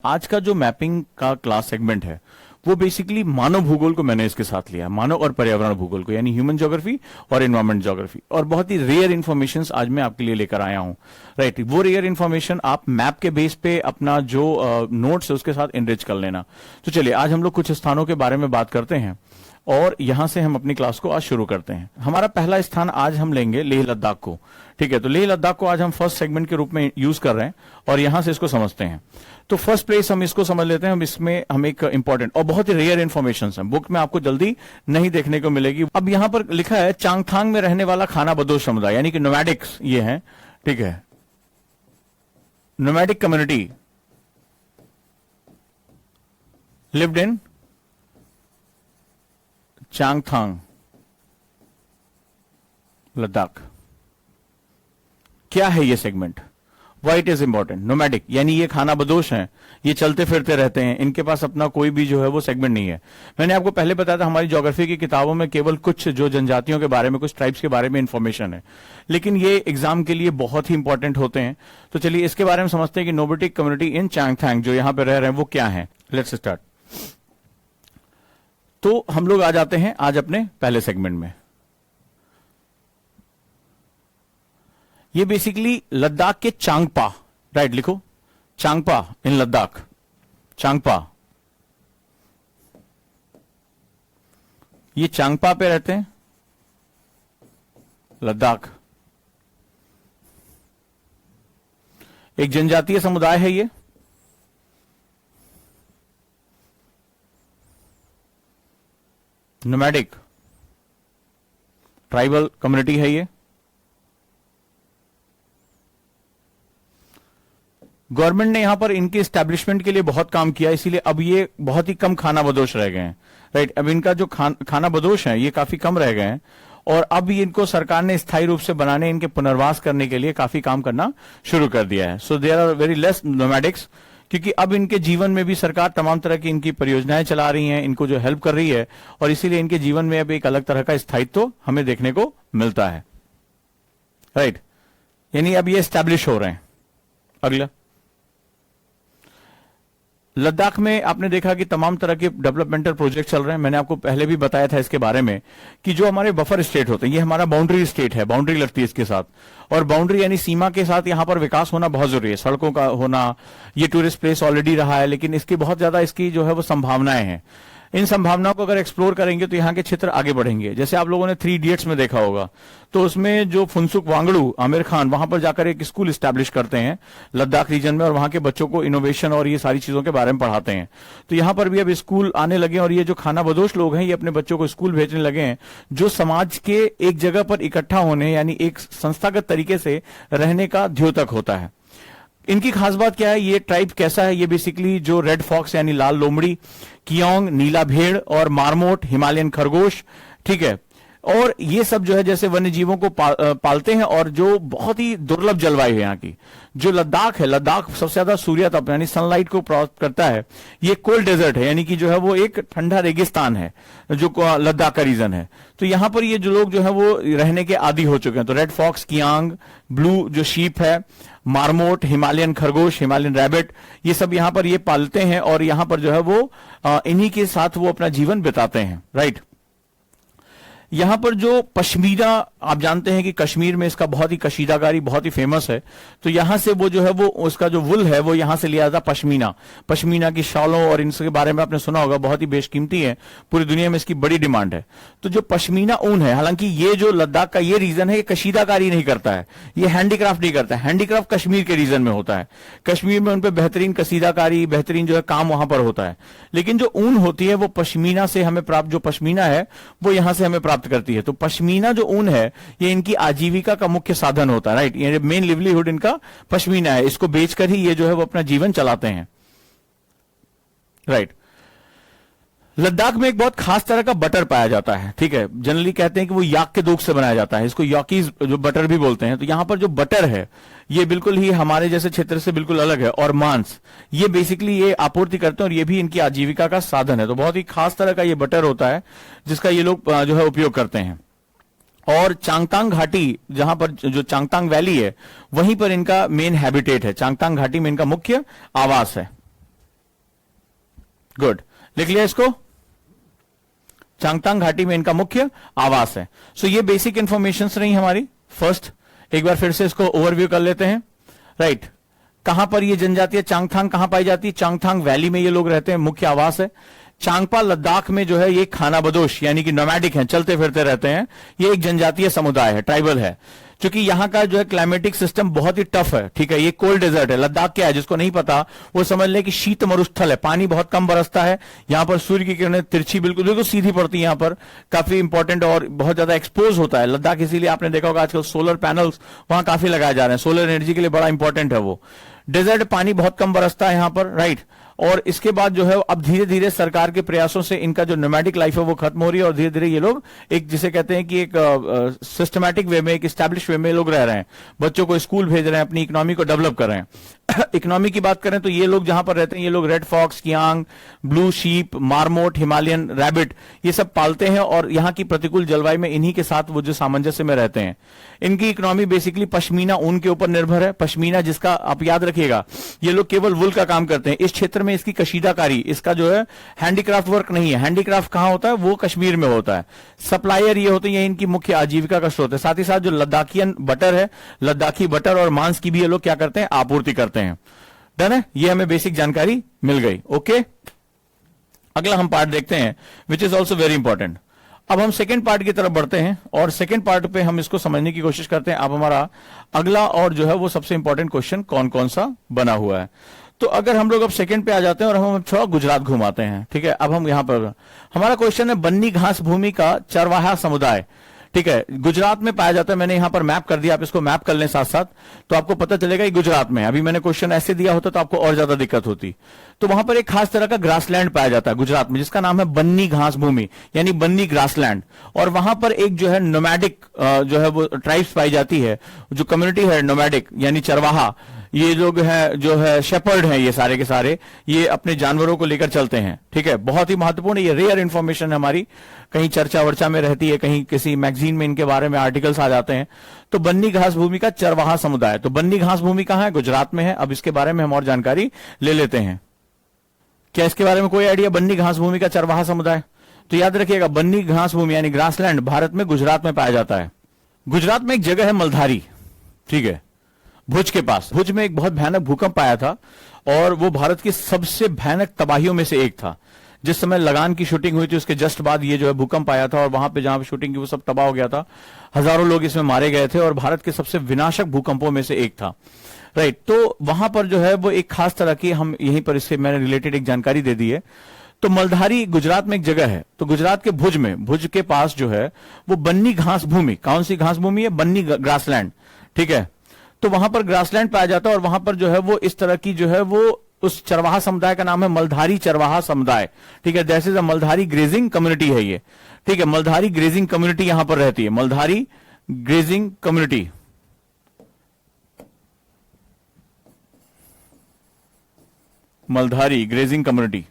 आज का जो मैपिंग का क्लास सेगमेंट है वो बेसिकली मानव भूगोल को मैंने इसके साथ लिया, मानव और पर्यावरण भूगोल को, यानी ह्यूमन ज्योग्राफी और एनवायरमेंट ज्योग्राफी। और बहुत ही रेयर इंफॉर्मेशन आज मैं आपके लिए लेकर आया हूं। राइट, वो रेयर इंफॉर्मेशन आप मैप के बेस पे अपना जो नोट्स है उसके साथ एनरिच कर लेना। तो चलिए आज हम लोग कुछ स्थानों के बारे में बात करते हैं और यहां से हम अपनी क्लास को आज शुरू करते हैं। हमारा पहला स्थान आज हम लेंगे लेह लद्दाख को। ठीक है, तो लेह लद्दाख को आज हम फर्स्ट सेगमेंट के रूप में यूज कर रहे हैं और यहां से इसको समझते हैं। तो फर्स्ट प्लेस हम इसको समझ लेते हैं। हम इसमें हम एक इंपॉर्टेंट और बहुत ही रेयर इंफॉर्मेशन है, बुक में आपको जल्दी नहीं देखने को मिलेगी। अब यहां पर लिखा है चांगथांग में रहने वाला खाना बदोश समुदाय, यानी कि नोमैडिक्स ये है। ठीक है, nomadic community lived in Changthang Ladakh. क्या है ये segment, why it is important? Nomadic यानी ये खाना बदोश हैं, ये चलते फिरते रहते हैं, इनके पास अपना कोई भी जो है वो सेगमेंट नहीं है। मैंने आपको पहले बताया था हमारी ज्योग्राफी की किताबों में केवल कुछ जो जनजातियों के बारे में, कुछ ट्राइब्स के बारे में इंफॉर्मेशन है, लेकिन ये एग्जाम के लिए बहुत ही इंपॉर्टेंट होते हैं। तो चलिए इसके बारे में समझते हैं कि नोमैडिक कम्युनिटी इन चांगथांग जो यहां पर रह रहे हैं वो क्या है। Let's start. तो हम लोग आ जाते हैं आज अपने पहले सेगमेंट में। ये बेसिकली लद्दाख के चांगपा, राइट, लिखो चांगपा इन लद्दाख, चांगपा, ये चांगपा पे रहते हैं लद्दाख। एक जनजातीय समुदाय है ये, नोमैडिक ट्राइबल कम्युनिटी है ये। गवर्नमेंट ने यहां पर इनके एस्टैब्लिशमेंट के लिए बहुत काम किया, इसीलिए अब ये बहुत ही कम खाना बदोश रह गए हैं। राइट, अब इनका जो खाना बदोश है ये काफी कम रह गए हैं और अब इनको सरकार ने स्थायी रूप से बनाने, इनके पुनर्वास करने के लिए काफी काम करना शुरू कर दिया है। So there are very less nomadics, क्योंकि अब इनके जीवन में भी सरकार तमाम तरह की इनकी परियोजनाएं चला रही हैं, इनको जो हेल्प कर रही है, और इसीलिए इनके जीवन में अब एक अलग तरह का स्थायित्व हमें देखने को मिलता है। राइट, यानी अब ये एस्टैब्लिश हो रहे हैं। अगला, लद्दाख में आपने देखा कि तमाम तरह के डेवलपमेंटल प्रोजेक्ट चल रहे हैं। मैंने आपको पहले भी बताया था इसके बारे में कि जो हमारे बफर स्टेट होते हैं, ये हमारा बाउंड्री स्टेट है, बाउंड्री लगती है इसके साथ, और बाउंड्री यानी सीमा के साथ यहां पर विकास होना बहुत जरूरी है। सड़कों का होना, ये टूरिस्ट प्लेस ऑलरेडी रहा है, लेकिन इसकी बहुत ज्यादा इसकी जो है वो संभावनाएं हैं। इन संभावनाओं को अगर एक्सप्लोर करेंगे तो यहाँ के क्षेत्र आगे बढ़ेंगे। जैसे आप लोगों ने 3 इडियट्स में देखा होगा, तो उसमें जो फुनसुक वांगड़ू आमिर खान वहां पर जाकर एक स्कूल स्टैब्लिश करते हैं लद्दाख रीजन में, और वहां के बच्चों को इनोवेशन और ये सारी चीजों के बारे में पढ़ाते हैं। तो यहां पर भी अब स्कूल आने लगे और ये जो खाना बदोश लोग हैं ये अपने बच्चों को स्कूल भेजने लगे हैं, जो समाज के एक जगह पर इकट्ठा होने यानी एक संस्थागत तरीके से रहने का द्योतक होता है। इनकी खास बात क्या है, ये ट्राइब कैसा है, ये बेसिकली जो रेड फॉक्स यानी लाल लोमड़ी, कियोंग नीला भेड़ और मारमोट हिमालयन खरगोश, ठीक है, और ये सब जो है जैसे वन्य जीवों को पालते हैं, और जो बहुत ही दुर्लभ जलवायु है यहाँ की। जो लद्दाख है, लद्दाख सबसे ज्यादा सूर्य तप यानी सनलाइट को प्राप्त करता है। ये कोल्ड डेजर्ट है, यानी कि जो है वो एक ठंडा रेगिस्तान है जो लद्दाख का रीजन है। तो यहां पर ये जो लोग जो है वो रहने के आदी हो चुके हैं। तो रेड फॉक्स, कियांग, ब्लू जो शीप है, मारमोट, हिमालयन खरगोश, हिमालयन रैबिट, ये सब यहां पर ये पालते हैं और यहां पर जो है वो इन्हीं के साथ वो अपना जीवन बिताते हैं। राइट, यहां पर जो पश्मीना, आप जानते हैं कि कश्मीर में इसका बहुत ही कशीदाकारी बहुत ही फेमस है। तो यहां से वो जो है वो उसका जो वुल है वो यहां से लिया जाता पश्मीना। पश्मीना की शॉलों और इनके बारे में आपने सुना होगा, बहुत ही बेशकीमती है, पूरी दुनिया में इसकी बड़ी डिमांड है। तो जो पश्मीना ऊन है, हालांकि ये जो लद्दाख का ये रीजन है ये कशीदाकारी नहीं करता है, ये हैंडीक्राफ्ट नहीं करता है। हैंडीक्राफ्ट कश्मीर के रीजन में होता है, कश्मीर में उनपे बेहतरीन कशीदाकारी, बेहतरीन जो है काम वहां पर होता है। लेकिन जो ऊन होती है वो पश्मीना से हमें प्राप्त, जो पश्मीना है वो यहां से हमें प्राप्त करती है। तो पश्मीना जो ऊन है ये इनकी आजीविका का मुख्य साधन होता है। राइट, ये मेन लिवलीहुड इनका पश्मीना है, इसको बेचकर ही ये जो है वो अपना जीवन चलाते हैं। राइट, लद्दाख में एक बहुत खास तरह का बटर पाया जाता है। ठीक है, जनरली कहते हैं कि वो याक के दूध से बनाया जाता है, इसको याकीज जो बटर भी बोलते हैं। तो यहां पर जो बटर है ये बिल्कुल ही हमारे जैसे क्षेत्र से बिल्कुल अलग है, और मांस ये बेसिकली ये आपूर्ति करते हैं और ये भी इनकी आजीविका का साधन है। तो बहुत ही खास तरह का ये बटर होता है जिसका ये लोग जो है उपयोग करते हैं। और चांगतांग घाटी, जहां पर जो चांगतांग वैली है वहीं पर इनका मेन हैबिटेट है, चांगतांग घाटी में इनका मुख्य आवास है। गुड, लिख लिया इसको। चांगतांग घाटी में इनका मुख्य आवास है। सो ये बेसिक इंफॉर्मेशन रही हमारी। फर्स्ट एक बार फिर से इसको ओवरव्यू कर लेते हैं। राइट, कहां पर ये जनजातीय चांगथांग कहां पाई जाती है? चांगथांग वैली में ये लोग रहते हैं, मुख्य आवास है। चांगपा लद्दाख में जो है ये खानाबदोश यानी कि नोमैडिक हैं, चलते फिरते रहते हैं। ये एक जनजातीय समुदाय है, ट्राइबल है। क्योंकि यहां का जो है क्लाइमेटिक सिस्टम बहुत ही टफ है, ठीक है। ये कोल्ड डेजर्ट है। लद्दाख क्या है जिसको नहीं पता वो समझ ले कि शीत मरुस्थल है, पानी बहुत कम बरसता है। यहां पर सूर्य की किरणें तिरछी बिल्कुल बिल्कुल सीधी पड़ती है। यहां पर काफी इंपॉर्टेंट और बहुत ज्यादा एक्सपोज होता है लद्दाख। इसीलिए आपने देखा होगा आजकल सोलर पैनल्स वहां काफी लगाए जा रहे हैं। सोलर एनर्जी के लिए बड़ा इंपॉर्टेंट है वो। डेजर्ट, पानी बहुत कम बरसता है यहां पर, राइट। और इसके बाद जो है अब धीरे धीरे सरकार के प्रयासों से इनका जो नोमैडिक लाइफ है वो खत्म हो रही है और धीरे धीरे ये लोग एक जिसे कहते हैं कि एक सिस्टमैटिक वे में, एक स्टैब्लिश वे में लोग रह रहे हैं। बच्चों को स्कूल भेज रहे हैं, अपनी इकोनॉमी को डेवलप कर रहे हैं। इकोनॉमी की बात करें तो ये लोग जहां पर रहते हैं ये लोग red fox, kiang, blue sheep, marmot, Himalayan rabbit ये सब पालते हैं और यहाँ की प्रतिकूल जलवायु में इन्हीं के साथ वो जो सामंजस्य में रहते हैं। इनकी इकोनॉमी बेसिकली पश्मीना ऊन के ऊपर निर्भर है। पश्मीना जिसका आप याद रखिएगा, ये लोग केवल वुल का काम करते हैं। इस क्षेत्र में इसकी कशीदाकारी, इसका जो है हैंडीक्राफ्ट वर्क नहीं है। हैंडीक्राफ्ट कहां होता है? वो कश्मीर में होता है। सप्लायर ये होते हैं, इनकी मुख्य आजीविका का स्रोत है। साथ ही साथ जो लद्दाखियन बटर है, लद्दाखी बटर और मांस की भी ये लोग क्या करते हैं? आपूर्ति करते हैं। डन है, ये हमें बेसिक जानकारी मिल गई। ओके, अगला हम पार्ट देखते हैं which is also very important. अब हम सेकेंड पार्ट की तरफ बढ़ते हैं और सेकेंड पार्ट पे हम इसको समझने की कोशिश करते हैं। अब हमारा अगला और जो है वो सबसे इंपॉर्टेंट क्वेश्चन कौन कौन सा बना हुआ है। तो अगर हम लोग अब सेकंड पे आ जाते हैं और हम थोड़ा गुजरात घुमाते हैं, ठीक है। अब हम यहां पर हमारा क्वेश्चन है बन्नी घास भूमि का चरवाहा समुदाय, ठीक है, गुजरात में पाया जाता है। मैंने यहां पर मैप कर दिया, आप इसको मैप कर लें साथ साथ तो आपको पता चलेगा कि गुजरात में। अभी मैंने क्वेश्चन ऐसे दिया होता तो आपको और ज्यादा दिक्कत होती। तो वहां पर एक खास तरह का ग्रासलैंड पाया जाता है गुजरात में जिसका नाम है बन्नी घास भूमि यानी बन्नी ग्रासलैंड। और वहां पर एक जो है नोमैडिक जो है वो ट्राइब्स पाई जाती है, जो कम्युनिटी है नोमैडिक यानी चरवाहा। ये लोग हैं जो है शेपर्ड हैं, ये सारे के सारे ये अपने जानवरों को लेकर चलते हैं, ठीक है। बहुत ही महत्वपूर्ण, ये रेयर इंफॉर्मेशन हमारी कहीं चर्चा वर्चा में रहती है, कहीं किसी मैगजीन में इनके बारे में आर्टिकल्स आ जाते हैं। तो बन्नी घास भूमि का चरवाहा समुदाय, तो बन्नी घास भूमि कहां है? गुजरात में है। अब इसके बारे में हम और जानकारी ले लेते हैं। क्या इसके बारे में कोई आइडिया? बन्नी घास भूमि का चरवाहा समुदाय, तो याद रखिएगा बन्नी घास भूमि यानी ग्रासलैंड भारत में गुजरात में पाया जाता है। गुजरात में एक जगह है मलधारी, ठीक है, भुज के पास। भुज में एक बहुत भयानक भूकंप आया था और वो भारत की सबसे भयानक तबाहियों में से एक था। जिस समय लगान की शूटिंग हुई थी उसके जस्ट बाद ये जो है भूकंप आया था और वहां पे जहां पे शूटिंग की वो सब तबाह हो गया था। हजारों लोग इसमें मारे गए थे और भारत के सबसे विनाशक भूकंपों में से एक था, राइट। तो वहां पर जो है वो एक खास तरह की, हम यहीं पर इससे मैंने रिलेटेड एक जानकारी दे दी है। तो मलधारी गुजरात में एक जगह है। तो गुजरात के भुज में, भुज के पास जो है वो बन्नी घास भूमि, कौन सी घास भूमि है? बन्नी ग्रासलैंड, ठीक है। तो वहां पर ग्रासलैंड पाया जाता है और वहां पर जो है वो इस तरह की जो है वो उस चरवाहा समुदाय का नाम है मलधारी चरवाहा समुदाय, ठीक है। That is a Maldhari grazing community है ये, ठीक है। मलधारी ग्रेजिंग कम्युनिटी यहां पर रहती है, Maldhari grazing community. Maldhari grazing community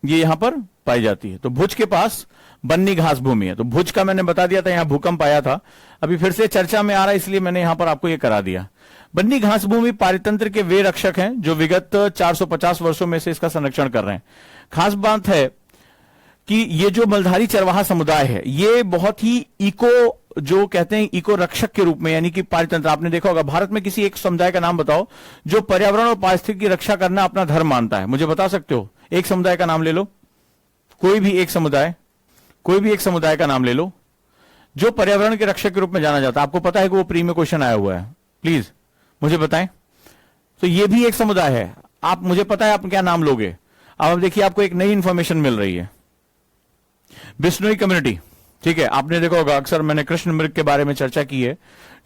ये यहां पर पाई जाती है। तो भुज के पास बन्नी घास भूमि है। तो भुज का मैंने बता दिया था, यहां भूकंप आया था, अभी फिर से चर्चा में आ रहा है इसलिए मैंने यहां पर आपको यह करा दिया। बन्नी घास भूमि पारितंत्र के वे रक्षक हैं जो विगत 450 वर्षों में से इसका संरक्षण कर रहे हैं। खास बात है कि ये जो मलधारी चरवाहा समुदाय है ये बहुत ही इको, जो कहते हैं इको रक्षक के रूप में, यानी कि पारितंत्र। आपने देखा होगा भारत में किसी एक समुदाय का नाम बताओ जो पर्यावरण और पारिस्थितिकी की रक्षा करना अपना धर्म मानता है। मुझे बता सकते हो? एक समुदाय का नाम ले लो, कोई भी एक समुदाय, कोई भी एक समुदाय का नाम ले लो जो पर्यावरण के रक्षक के रूप में जाना जाता है। आपको पता है कि वो प्री में क्वेश्चन आया हुआ है, प्लीज मुझे बताएं। तो ये भी एक समुदाय है, आप, मुझे पता है आप क्या नाम लोगे। अब आप देखिए आपको एक नई इंफॉर्मेशन मिल रही है, बिश्नोई कम्युनिटी, ठीक है। आपने देखा होगा अक्सर मैंने कृष्ण मृग के बारे में चर्चा की है,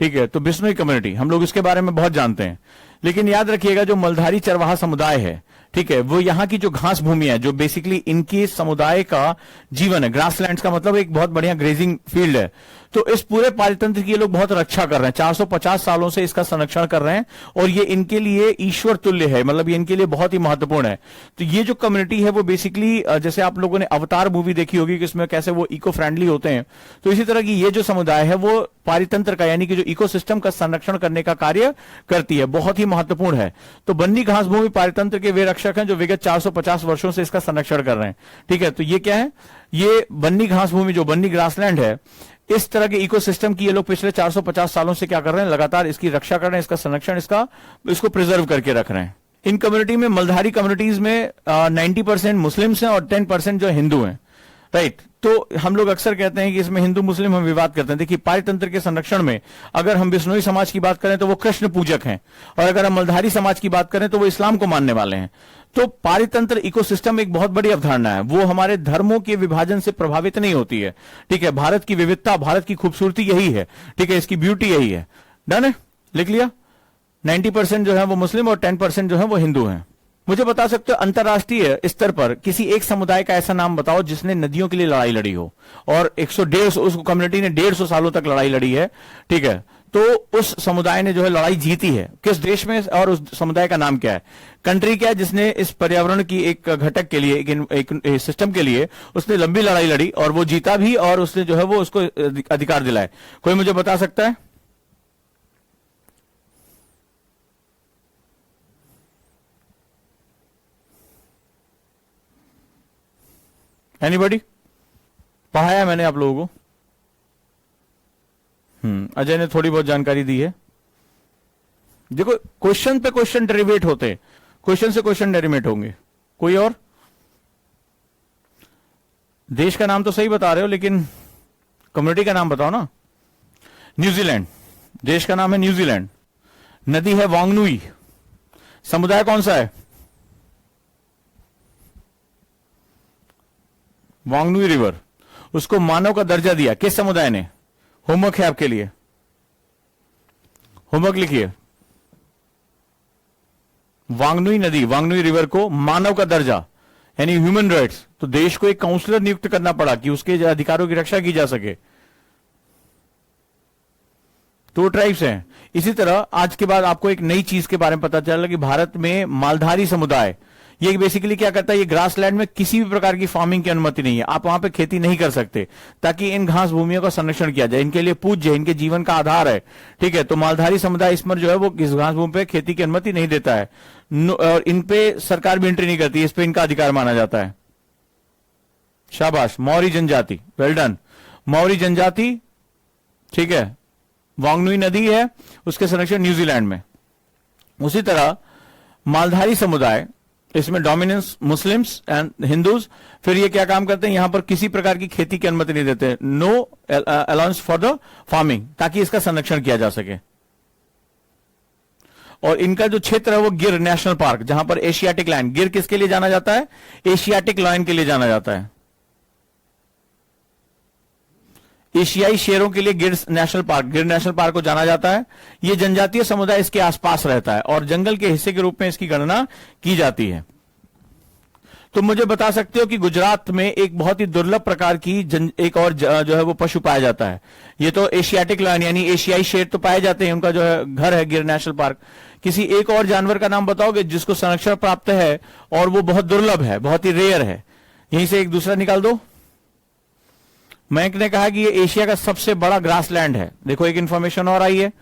ठीक है। तो बिश्नोई कम्युनिटी हम लोग इसके बारे में बहुत जानते हैं, लेकिन याद रखिएगा जो मलधारी चरवाहा समुदाय है, ठीक है, वो यहां की जो घास भूमि है जो बेसिकली इनके समुदाय का जीवन है। ग्रासलैंड्स का मतलब एक बहुत बढ़िया ग्रेजिंग फील्ड है। तो इस पूरे पारितंत्र की ये लोग बहुत रक्षा कर रहे हैं, 450 सालों से इसका संरक्षण कर रहे हैं और ये इनके लिए ईश्वर तुल्य है, मतलब ये इनके लिए बहुत ही महत्वपूर्ण है। तो ये जो कम्युनिटी है वो बेसिकली, जैसे आप लोगों ने अवतार मूवी देखी होगी कि इसमें कैसे वो इको फ्रेंडली होते हैं, तो इसी तरह की ये जो समुदाय है वो पारितंत्र का यानी कि जो इकोसिस्टम का संरक्षण करने का कार्य करती है, बहुत ही महत्वपूर्ण है। तो बन्नी घास भूमि पारितंत्र के वे रक्षक हैं जो विगत 450 वर्षों से इसका संरक्षण कर रहे हैं। ठीक है, तो ये क्या है, ये बन्नी घास भूमि जो बन्नी ग्रासलैंड है, इस तरह के इकोसिस्टम की ये लोग पिछले 450 सालों से क्या कर रहे हैं, लगातार इसकी रक्षा कर रहे हैं, इसका संरक्षण, इसको प्रिजर्व करके रख रहे हैं। इन कम्युनिटी में, मलधारी कम्युनिटीज में 90% मुस्लिम्स हैं और 10% जो हिंदू हैं। राइट, तो हम लोग अक्सर कहते हैं कि इसमें हिंदू मुस्लिम हम विवाद करते हैं। देखिए, पारितंत्र के संरक्षण में अगर हम बिश्नोई समाज की बात करें तो वो कृष्ण पूजक हैं, और अगर हम मलधारी समाज की बात करें तो वो इस्लाम को मानने वाले हैं। तो पारितंत्र इकोसिस्टम एक बहुत बड़ी अवधारणा है, वो हमारे धर्मों के विभाजन से प्रभावित नहीं होती है। ठीक है, भारत की विविधता, भारत की खूबसूरती यही है। ठीक है, इसकी ब्यूटी यही है। डन है, लिख लिया। 90% जो है वो मुस्लिम और 10% जो है वो हिंदू हैं। मुझे बता सकते हो अंतरराष्ट्रीय स्तर पर किसी एक समुदाय का ऐसा नाम बताओ जिसने नदियों के लिए लड़ाई लड़ी हो, और 150 उस कम्युनिटी ने 150 सालों तक लड़ाई लड़ी है। ठीक है, तो उस समुदाय ने जो है लड़ाई जीती है, किस देश में, और उस समुदाय का नाम क्या है, कंट्री क्या है जिसने इस पर्यावरण की एक घटक के लिए, एक सिस्टम के लिए उसने लंबी लड़ाई लड़ी और वो जीता भी, और उसने जो है वो उसको अधिकार दिलाए। कोई मुझे बता सकता है? एनीबॉडी? पढ़ाया मैंने आप लोगों को। अजय ने थोड़ी बहुत जानकारी दी है। देखो, क्वेश्चन पे क्वेश्चन डेरिवेट होते हैं, क्वेश्चन से क्वेश्चन डेरिवेट होंगे। कोई और? देश का नाम तो सही बता रहे हो, लेकिन कम्युनिटी का नाम बताओ ना। न्यूजीलैंड, देश का नाम है न्यूजीलैंड। नदी है वांगनुई। समुदाय कौन सा है? वांगनुई रिवर। उसको मानव का दर्जा दिया किस समुदाय ने? होमवर्क है आपके लिए, होमवर्क लिखिए। वांगनुई नदी, वांगनुई रिवर को मानव का दर्जा यानी ह्यूमन राइट्स। तो देश को एक काउंसलर नियुक्त करना पड़ा कि उसके अधिकारों की रक्षा की जा सके। तो ट्राइब्स हैं। इसी तरह आज के बाद आपको एक नई चीज के बारे में पता चला कि भारत में मालधारी समुदाय, ये बेसिकली क्या करता है, ये ग्रासलैंड में किसी भी प्रकार की फार्मिंग की अनुमति नहीं है, आप वहां पे खेती नहीं कर सकते, ताकि इन घास भूमियों का संरक्षण किया जाए। इनके लिए पूज्य, इनके जीवन का आधार है। ठीक है, तो मालधारी समुदाय इसमें जो है वो इस घास भूमि पे खेती की अनुमति नहीं देता है, और इन पे सरकार भी एंट्री नहीं करती, इस पे इनका अधिकार माना जाता है। शाबाश। मौरी जनजाति, वेल डन। मौरी जनजाति, ठीक है, वांगनुई नदी है, उसके संरक्षण न्यूजीलैंड में। उसी तरह मालधारी समुदाय, इसमें डोमिनेंस मुस्लिम्स एंड हिंदूज। फिर ये क्या काम करते हैं, यहां पर किसी प्रकार की खेती की अनुमति नहीं देते, no allowance for the farming, ताकि इसका संरक्षण किया जा सके। और इनका जो क्षेत्र है वो गिर नेशनल पार्क, जहां पर एशियाटिक लायन, गिर किसके लिए जाना जाता है? एशियाटिक लायन के लिए जाना जाता है। एशियाई शेरों के लिए गिर नेशनल पार्क को जाना जाता है। यह जनजातीय समुदाय इसके आसपास रहता है और जंगल के हिस्से के रूप में इसकी गणना की जाती है। तो मुझे बता सकते हो कि गुजरात में एक बहुत ही दुर्लभ प्रकार की एक और जो है वो पशु पाया जाता है। ये तो एशियाटिक लायन यानी एशियाई शेर तो पाए जाते हैं, उनका जो है घर है गिर नेशनल पार्क। किसी एक और जानवर का नाम बताओगे जिसको संरक्षण प्राप्त है और वो बहुत दुर्लभ है, बहुत ही रेयर है? यहीं से एक दूसरा निकाल दो। मयंक ने कहा कि ये एशिया का सबसे बड़ा ग्रासलैंड है। देखो एक इंफॉर्मेशन और आई है,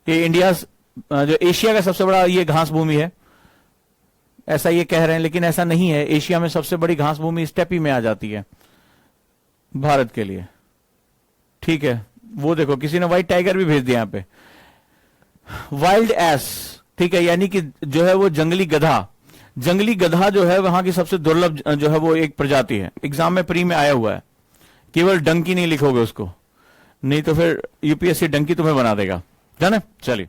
ये इंडिया जो एशिया का सबसे बड़ा ये घास भूमि है, ऐसा ये कह रहे हैं, लेकिन ऐसा नहीं है। एशिया में सबसे बड़ी घास भूमि स्टेपी में आ जाती है भारत के लिए। ठीक है, वो देखो किसी ने व्हाइट टाइगर भी भेज दिया यहां पे, वाइल्ड एस। ठीक है, यानी कि जो है वो जंगली गधा, जंगली गधा जो है वहां की सबसे दुर्लभ जो है वो एक प्रजाति है। एग्जाम में प्री में आया हुआ है, केवल डंकी नहीं लिखोगे उसको, नहीं तो फिर यूपीएससी डंकी तुम्हें बना देगा। जाने चलिए।